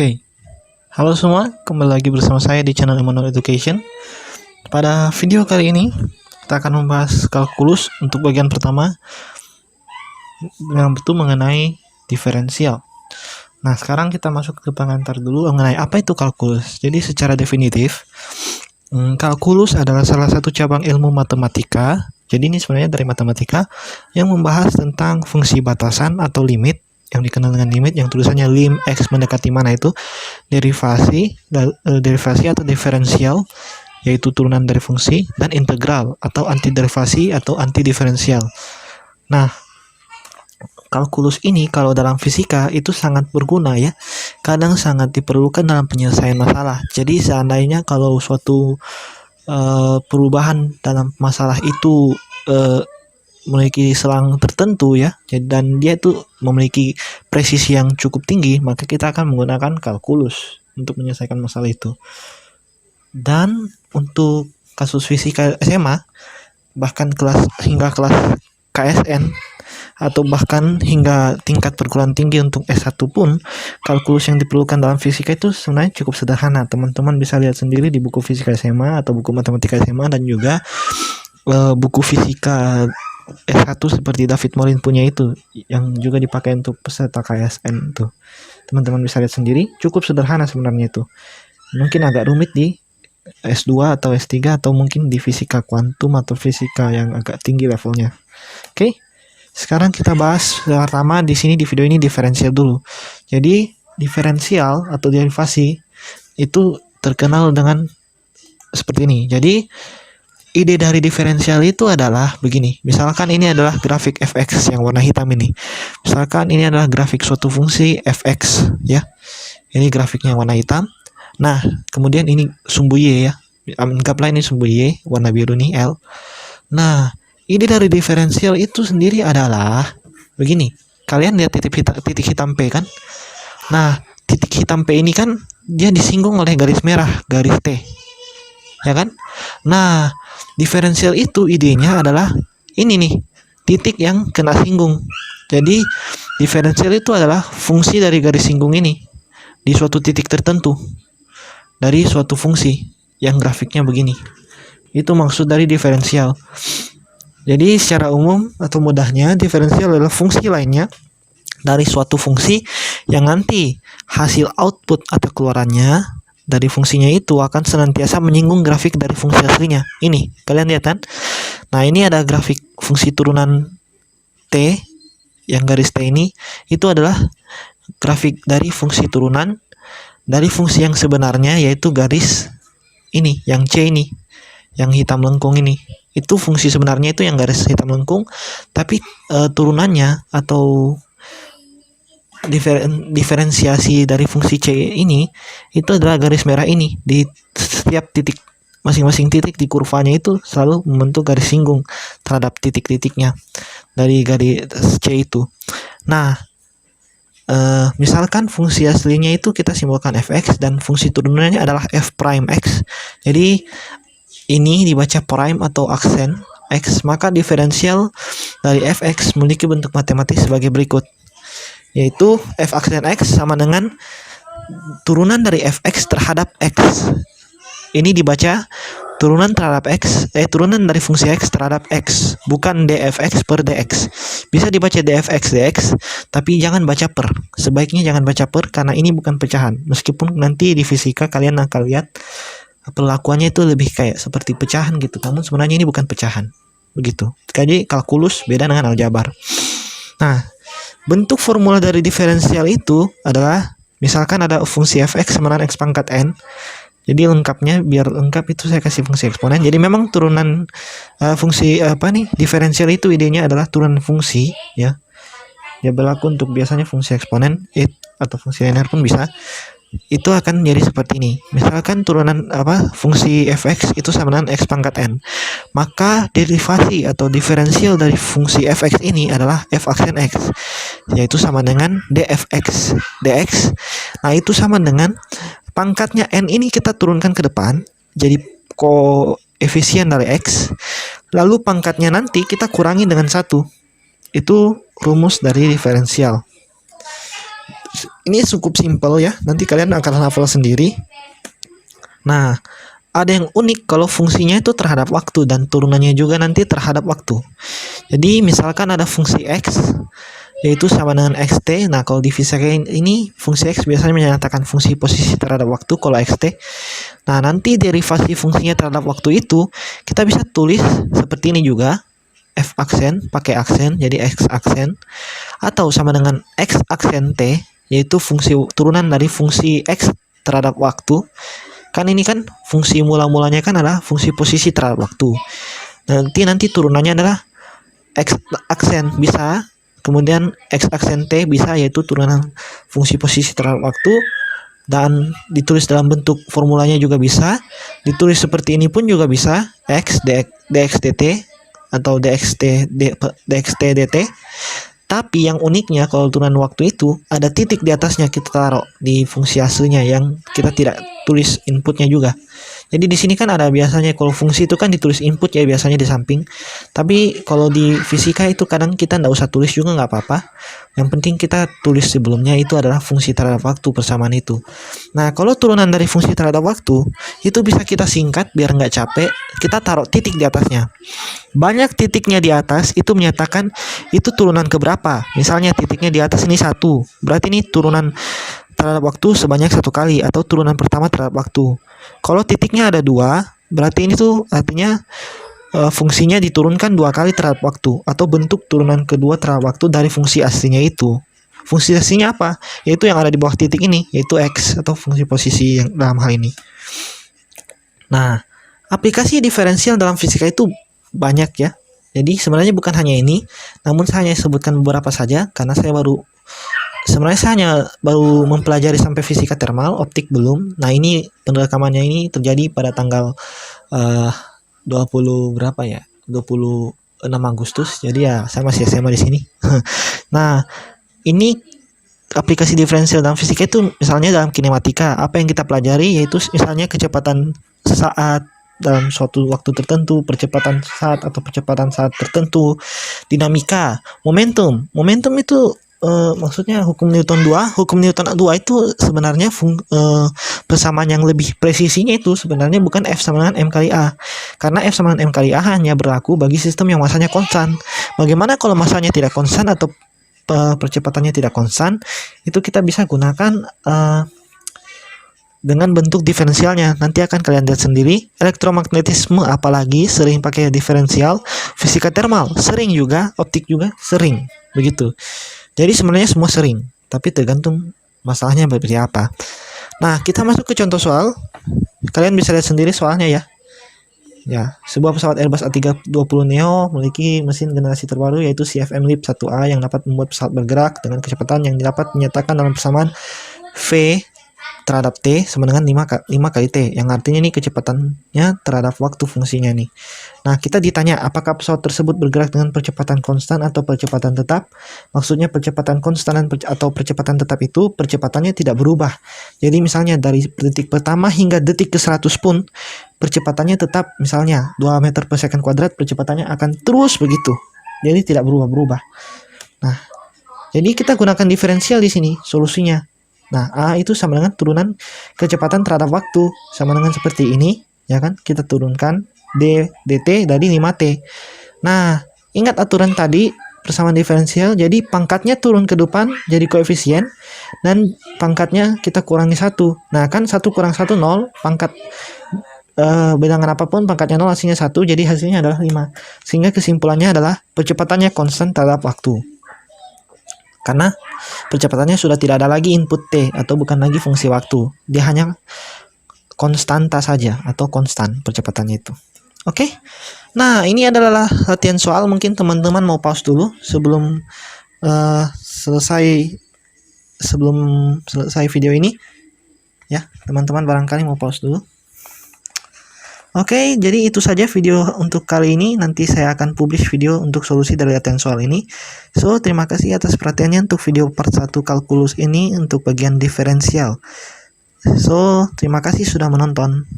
Oke, halo semua, kembali lagi bersama saya di channel Emmanuel Education. Pada video kali ini, kita akan membahas kalkulus untuk bagian pertama, yang itu mengenai diferensial. Nah, sekarang kita masuk ke pengantar dulu mengenai apa itu kalkulus. Jadi secara definitif, kalkulus adalah salah satu cabang ilmu matematika. Jadi ini sebenarnya dari matematika yang membahas tentang fungsi batasan atau limit, yang dikenal dengan limit, yang tulisannya lim x mendekati mana itu derivasi atau diferensial, yaitu turunan dari fungsi, dan integral atau anti derivasi atau anti diferensial. Nah, kalkulus ini kalau dalam fisika itu sangat berguna ya, kadang sangat diperlukan dalam penyelesaian masalah. Jadi seandainya kalau suatu perubahan dalam masalah itu memiliki selang tertentu ya, dan dia itu memiliki presisi yang cukup tinggi, maka kita akan menggunakan kalkulus untuk menyelesaikan masalah itu. Dan untuk kasus fisika SMA, bahkan hingga kelas KSN, atau bahkan hingga tingkat perguruan tinggi untuk S1 pun, kalkulus yang diperlukan dalam fisika itu sebenarnya cukup sederhana. Teman-teman bisa lihat sendiri di buku fisika SMA atau buku matematika SMA, dan juga buku fisika S1 seperti David Morin punya itu, yang juga dipakai untuk peserta KSN itu. Teman-teman bisa lihat sendiri, cukup sederhana sebenarnya itu. Mungkin agak rumit di S2 atau S3, atau mungkin di fisika kuantum atau fisika yang agak tinggi levelnya. Oke. Sekarang kita bahas pertama di sini di video ini diferensial dulu. Jadi diferensial atau derivasi itu terkenal dengan seperti ini. Jadi ide dari diferensial itu adalah begini. Misalkan ini adalah grafik fx yang warna hitam ini. Misalkan ini adalah grafik suatu fungsi fx ya. Ini grafiknya warna hitam. Nah, kemudian ini sumbu y ya. Anggaplah ini sumbu y warna biru nih L. Nah, ide dari diferensial itu sendiri adalah begini. Kalian lihat titik hitam P kan? Nah, titik hitam P ini kan dia disinggung oleh garis merah, garis T. Ya kan? Nah, diferensial itu idenya adalah ini nih, titik yang kena singgung. Jadi, diferensial itu adalah fungsi dari garis singgung ini di suatu titik tertentu dari suatu fungsi yang grafiknya begini. Itu maksud dari diferensial. Jadi secara umum atau mudahnya, diferensial adalah fungsi lainnya dari suatu fungsi yang nanti hasil output atau keluarannya dari fungsinya itu akan senantiasa menyinggung grafik dari fungsi aslinya. Ini, kalian lihat kan? Nah, ini ada grafik fungsi turunan T, yang garis T ini, itu adalah grafik dari fungsi turunan dari fungsi yang sebenarnya, yaitu garis ini, yang C ini, yang hitam lengkung ini. Itu fungsi sebenarnya itu yang garis hitam lengkung, tapi turunannya atau diferensiasi dari fungsi C ini itu adalah garis merah ini. Di setiap titik, masing-masing titik di kurvanya itu selalu membentuk garis singgung terhadap titik-titiknya dari garis C itu. Nah, misalkan fungsi aslinya itu kita simbolkan fx dan fungsi turunannya adalah f prime x. Jadi ini dibaca prime atau aksen x, maka diferensial dari fx memiliki bentuk matematis sebagai berikut, yaitu f aksen x sama dengan turunan dari fx terhadap x. Ini dibaca turunan terhadap x, turunan dari fungsi x terhadap x, bukan dfx per dx. Bisa dibaca dfx dx, tapi jangan baca per. Sebaiknya jangan baca per, karena ini bukan pecahan. Meskipun nanti di fisika kalian akan lihat perlakuannya itu lebih kayak seperti pecahan gitu, namun sebenarnya ini bukan pecahan. Begitu. Jadi kalkulus beda dengan aljabar. Nah, bentuk formula dari diferensial itu adalah, misalkan ada fungsi fx sama dengan x pangkat n. Jadi lengkapnya, biar lengkap itu saya kasih fungsi eksponen. Jadi memang turunan fungsi diferensial itu idenya adalah turunan fungsi ya. Ya berlaku untuk biasanya fungsi eksponen atau fungsi linear pun bisa. Itu akan jadi seperti ini. Misalkan turunan fungsi fx itu sama dengan x pangkat n. Maka derivasi atau diferensial dari fungsi fx ini adalah f aksen x, yaitu sama dengan dfx dx. Nah, itu sama dengan pangkatnya n ini kita turunkan ke depan jadi koefisien dari x, lalu pangkatnya nanti kita kurangi dengan 1. Itu rumus dari diferensial. Ini cukup simpel ya, nanti kalian akan hafal sendiri. Nah, ada yang unik kalau fungsinya itu terhadap waktu dan turunannya juga nanti terhadap waktu. Jadi misalkan ada fungsi X yaitu sama dengan xt. Nah, kalau di fisika ini fungsi X biasanya menyatakan fungsi posisi terhadap waktu kalau xt. Nah, nanti derivasi fungsinya terhadap waktu itu kita bisa tulis seperti ini juga. F aksen pakai aksen jadi X aksen, atau sama dengan X aksen T yaitu fungsi turunan dari fungsi X terhadap waktu. Kan ini kan fungsi mula-mulanya kan adalah fungsi posisi terhadap waktu. Nanti turunannya adalah X aksen bisa, kemudian X aksen T bisa yaitu turunan fungsi posisi terhadap waktu, dan ditulis dalam bentuk formulanya juga bisa. Ditulis seperti ini pun juga bisa, X dx dt atau dxt dt. Tapi yang uniknya kalau turunan waktu itu ada titik di atasnya kita taruh di fungsi aslinya yang kita tidak tulis inputnya juga. Jadi di sini kan ada biasanya kalau fungsi itu kan ditulis input ya biasanya di samping. Tapi kalau di fisika itu kadang kita nggak usah tulis juga nggak apa-apa. Yang penting kita tulis sebelumnya itu adalah fungsi terhadap waktu persamaan itu. Nah, kalau turunan dari fungsi terhadap waktu itu bisa kita singkat biar nggak capek. Kita taruh titik di atasnya. Banyak titiknya di atas itu menyatakan itu turunan keberapa. Misalnya titiknya di atas ini 1, berarti ini turunan terhadap waktu sebanyak 1 kali atau turunan pertama terhadap waktu. Kalau titiknya ada 2, berarti ini tuh artinya fungsinya diturunkan 2 kali terhadap waktu atau bentuk turunan kedua terhadap waktu dari fungsi aslinya itu. Fungsi aslinya apa? Yaitu yang ada di bawah titik ini, yaitu X atau fungsi posisi yang dalam hal ini. Nah, aplikasi diferensial dalam fisika itu banyak ya. Jadi sebenarnya bukan hanya ini, namun saya hanya sebutkan beberapa saja karena saya hanya baru mempelajari sampai fisika termal, optik belum. Nah, ini penrekamannya ini terjadi pada tanggal 20 berapa ya? 26 Agustus. Jadi ya saya masih SMA di sini. Nah, ini aplikasi diferensial dalam fisika itu misalnya dalam kinematika, apa yang kita pelajari yaitu misalnya kecepatan saat dalam suatu waktu tertentu, percepatan saat atau percepatan saat tertentu, dinamika, momentum. Momentum itu maksudnya hukum Newton 2. Hukum Newton 2 itu sebenarnya persamaan yang lebih presisinya itu sebenarnya bukan F sama dengan M kali A. Karena F sama dengan M kali A hanya berlaku bagi sistem yang masanya konstan. Bagaimana kalau masanya tidak konstan atau percepatannya tidak konstan? Itu kita bisa gunakan dengan bentuk diferensialnya. Nanti akan kalian lihat sendiri. Elektromagnetisme apalagi sering pakai diferensial. Fisika termal sering juga, optik juga sering. Begitu. Jadi sebenarnya semua sering, tapi tergantung masalahnya seperti apa. Nah, kita masuk ke contoh soal. Kalian bisa lihat sendiri soalnya ya. Ya, sebuah pesawat Airbus A320neo memiliki mesin generasi terbaru yaitu CFM LEAP 1A yang dapat membuat pesawat bergerak dengan kecepatan yang dapat dinyatakan dalam persamaan V terhadap T sama dengan 5 kali T, yang artinya ini kecepatannya terhadap waktu fungsinya nih. Nah, kita ditanya apakah pesawat tersebut bergerak dengan percepatan konstan atau percepatan tetap. Maksudnya percepatan konstan atau percepatan tetap itu percepatannya tidak berubah. Jadi misalnya dari detik pertama hingga detik ke 100 pun percepatannya tetap, misalnya 2 meter per second kuadrat, percepatannya akan terus begitu. Jadi tidak berubah-berubah. Nah, jadi kita gunakan diferensial di sini solusinya. Nah, A itu sama dengan turunan kecepatan terhadap waktu, sama dengan seperti ini, ya kan? Kita turunkan D dt dari 5T. Nah, ingat aturan tadi persamaan diferensial, jadi pangkatnya turun ke depan jadi koefisien, dan pangkatnya kita kurangi 1. Nah, kan 1 kurang 1 0, pangkat bilangan apapun pangkatnya 0 hasilnya 1, jadi hasilnya adalah 5. Sehingga kesimpulannya adalah percepatannya konstan terhadap waktu. Karena percepatannya sudah tidak ada lagi input T atau bukan lagi fungsi waktu. Dia hanya konstanta saja atau konstan percepatannya itu. Oke. Nah, ini adalah latihan soal. Mungkin teman-teman mau pause dulu sebelum selesai video ini. Ya, teman-teman barangkali mau pause dulu. Oke, jadi itu saja video untuk kali ini. Nanti saya akan publish video untuk solusi dari latihan soal ini. So, terima kasih atas perhatiannya untuk video part 1 kalkulus ini untuk bagian diferensial. So, terima kasih sudah menonton.